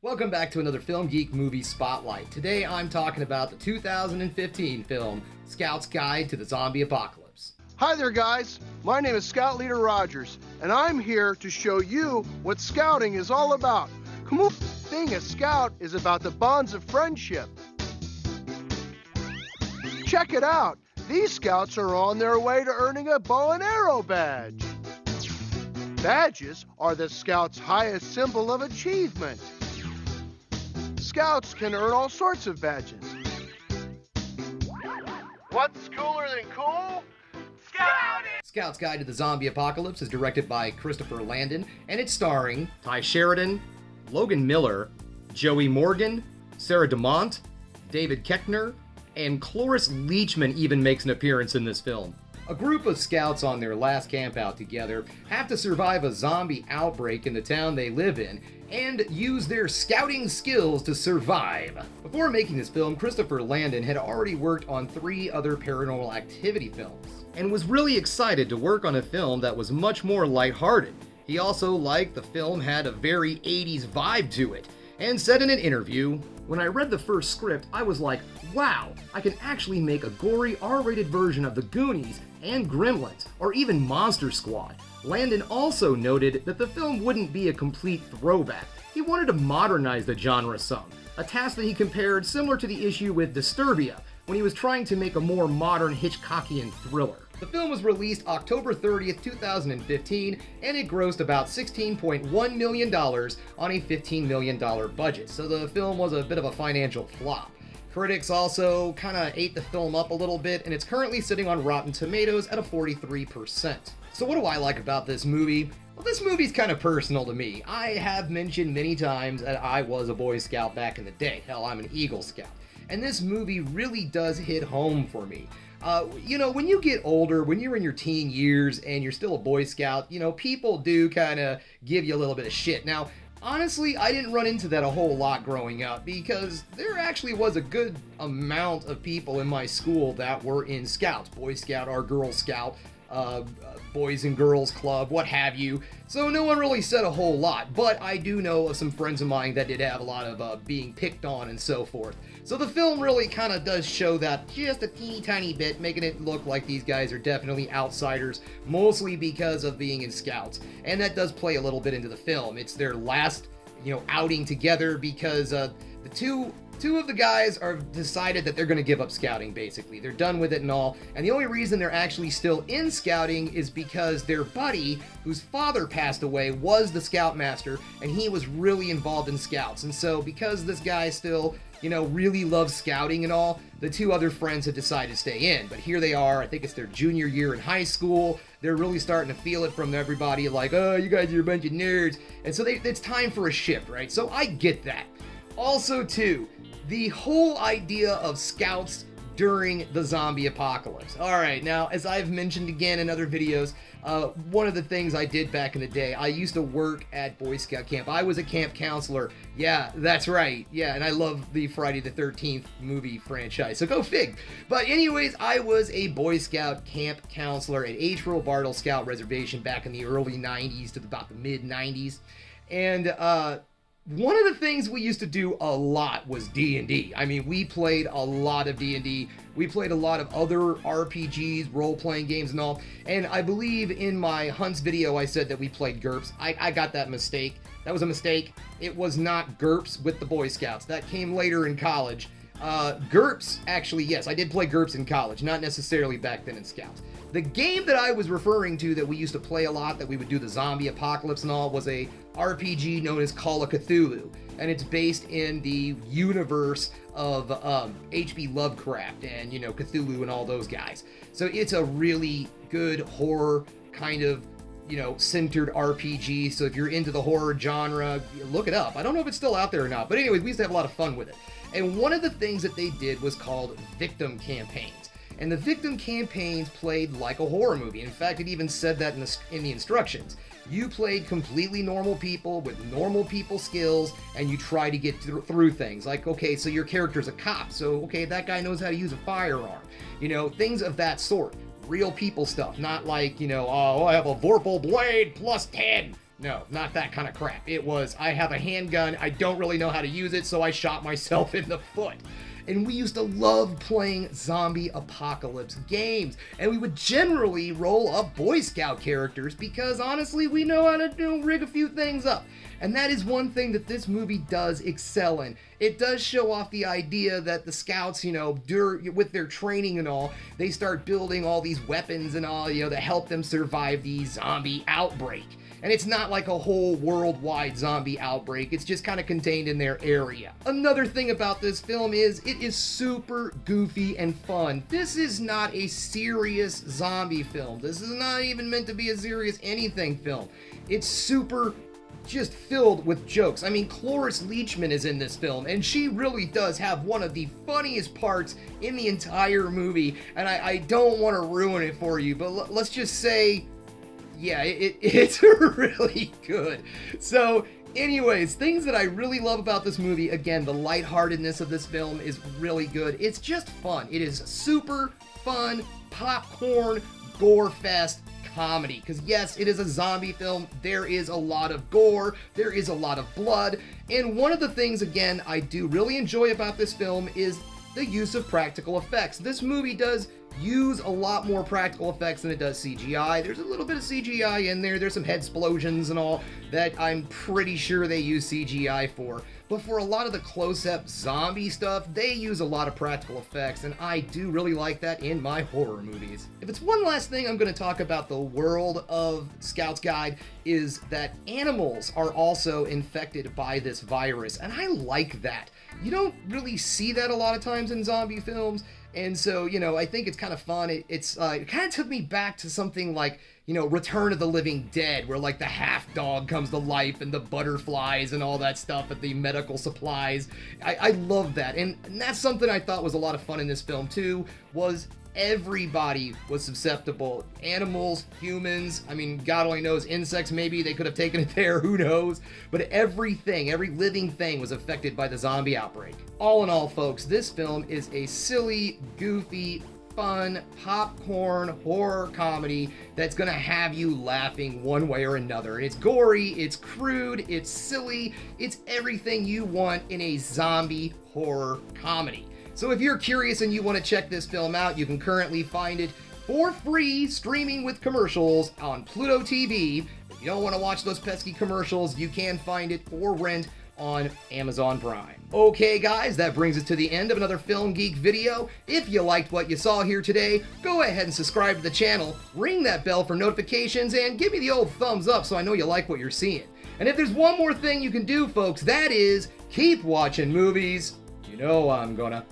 Welcome back to another Film Geek Movie Spotlight. Today I'm talking about the 2015 film Scout's Guide to the Zombie Apocalypse. Hi there, guys. My name is Scout Leader Rogers, and I'm here to show you what scouting is all about. Come on, being a scout is about the bonds of friendship. Check it out. These scouts are on their way to earning a bow and arrow badge. Badges are the scout's highest symbol of achievement. Scouts can earn all sorts of badges. What's cooler than cool? Scouting! Scout's Guide to the Zombie Apocalypse is directed by Christopher Landon, and it's starring Ty Sheridan, Logan Miller, Joey Morgan, Sarah DeMont, David Koechner, and Cloris Leachman even makes an appearance in this film. A group of scouts on their last campout together have to survive a zombie outbreak in the town they live in and use their scouting skills to survive. Before making this film, Christopher Landon had already worked on 3 other Paranormal Activity films and was really excited to work on a film that was much more lighthearted. He also liked the film had a very 80s vibe to it and said in an interview, "When I read the first script, I was like, wow, I can actually make a gory R-rated version of The Goonies and Gremlins, or even Monster Squad." Landon also noted that the film wouldn't be a complete throwback. He wanted to modernize the genre some, a task that he compared similar to the issue with Disturbia, when he was trying to make a more modern Hitchcockian thriller. The film was released October 30th, 2015, and it grossed about $16.1 million on a $15 million budget, so the film was a bit of a financial flop. Critics also kind of ate the film up a little bit, and it's currently sitting on Rotten Tomatoes at a 43%. So what do I like about this movie? Well, this movie's kind of personal to me. I have mentioned many times that I was a Boy Scout back in the day. Hell, I'm an Eagle Scout. And this movie really does hit home for me. When you get older, when you're in your teen years and you're still a Boy Scout, people do kind of give you a little bit of shit. Now, honestly, I didn't run into that a whole lot growing up because there actually was a good amount of people in my school that were in Scouts, Boy Scout or Girl Scout, Boys and Girls Club, what have you. So no one really said a whole lot, but I do know of some friends of mine that did have a lot of being picked on and so forth. So the film really kind of does show that just a teeny tiny bit, making it look like these guys are definitely outsiders, mostly because of being in Scouts. And that does play a little bit into the film. It's their last, outing together because the two of the guys are decided that they're going to give up scouting, basically. They're done with it and all. And the only reason they're actually still in scouting is because their buddy, whose father passed away, was the scoutmaster, and he was really involved in Scouts. And so because this guy still, really loves scouting and all, the 2 other friends have decided to stay in. But here they are, I think it's their junior year in high school. They're really starting to feel it from everybody, like, oh, you guys are a bunch of nerds. And so it's time for a shift, right? So I get that. Also, too, the whole idea of scouts during the zombie apocalypse. Alright, now, as I've mentioned again in other videos, one of the things I did back in the day, I used to work at Boy Scout camp. I was a camp counselor. Yeah, that's right. Yeah, and I love the Friday the 13th movie franchise, so go fig. But anyways, I was a Boy Scout camp counselor at H. Bartle Scout Reservation back in the early 90s to about the mid 90s. And, one of the things we used to do a lot was D&D. I mean, we played a lot of D&D. We played a lot of other RPGs, role-playing games and all. And I believe in my Hunts video I said that we played GURPS. I got that mistake. That was a mistake. It was not GURPS with the Boy Scouts. That came later in college. GURPS, actually, yes, I did play GURPS in college, not necessarily back then in Scouts. The game that I was referring to that we used to play a lot, that we would do the zombie apocalypse and all, was a RPG known as Call of Cthulhu, and it's based in the universe of H.P. Lovecraft and, Cthulhu and all those guys. So it's a really good horror kind of, centered RPG. So if you're into the horror genre, look it up. I don't know if it's still out there or not, but anyways, we used to have a lot of fun with it. And one of the things that they did was called victim campaigns. And the victim campaigns played like a horror movie. In fact, it even said that in the instructions. You played completely normal people with normal people skills, and you try to get through things. Like, okay, so your character's a cop, so, okay, that guy knows how to use a firearm. Things of that sort. Real people stuff, not like, oh, I have a Vorpal blade plus 10. No, not that kind of crap. It was, I have a handgun, I don't really know how to use it, so I shot myself in the foot. And we used to love playing zombie apocalypse games. And we would generally roll up Boy Scout characters because honestly, we know how to rig a few things up. And that is one thing that this movie does excel in. It does show off the idea that the scouts, with their training and all, they start building all these weapons and all, to help them survive the zombie outbreak. And it's not like a whole worldwide zombie outbreak, it's just kind of contained in their area. Another thing about this film is it is super goofy and fun. This is not a serious zombie film. This is not even meant to be a serious anything film. It's super just filled with jokes. I mean, Cloris Leachman is in this film, and she really does have one of the funniest parts in the entire movie, and I don't want to ruin it for you, but let's just say, yeah, it's really good. So, anyways, things that I really love about this movie, again, the lightheartedness of this film is really good. It's just fun. It is super fun, popcorn, gore fest comedy. Because yes, it is a zombie film. There is a lot of gore. There is a lot of blood. And one of the things, again, I do really enjoy about this film is the use of practical effects. This movie does use a lot more practical effects than it does CGI. There's a little bit of CGI in there. There's some head explosions and all that I'm pretty sure they use CGI for. But for a lot of the close-up zombie stuff, they use a lot of practical effects, and I do really like that in my horror movies. If it's one last thing I'm going to talk about the world of Scout's Guide is that animals are also infected by this virus, and I like that. You don't really see that a lot of times in zombie films. And so, I think it's kind of fun. It kind of took me back to something like, Return of the Living Dead, where like the half dog comes to life and the butterflies and all that stuff at the medical supplies. I love that. And that's something I thought was a lot of fun in this film too, was everybody was susceptible. Animals, humans, I mean, God only knows, insects maybe, they could have taken it there, who knows? But everything, every living thing was affected by the zombie outbreak. All in all, folks, this film is a silly, goofy, fun, popcorn horror comedy that's gonna have you laughing one way or another. It's gory, it's crude, it's silly, it's everything you want in a zombie horror comedy. So if you're curious and you want to check this film out, you can currently find it for free streaming with commercials on Pluto TV. If you don't want to watch those pesky commercials, you can find it for rent on Amazon Prime. Okay guys, that brings us to the end of another Film Geek video. If you liked what you saw here today, go ahead and subscribe to the channel, ring that bell for notifications, and give me the old thumbs up so I know you like what you're seeing. And if there's one more thing you can do, folks, that is keep watching movies. You know I'm gonna.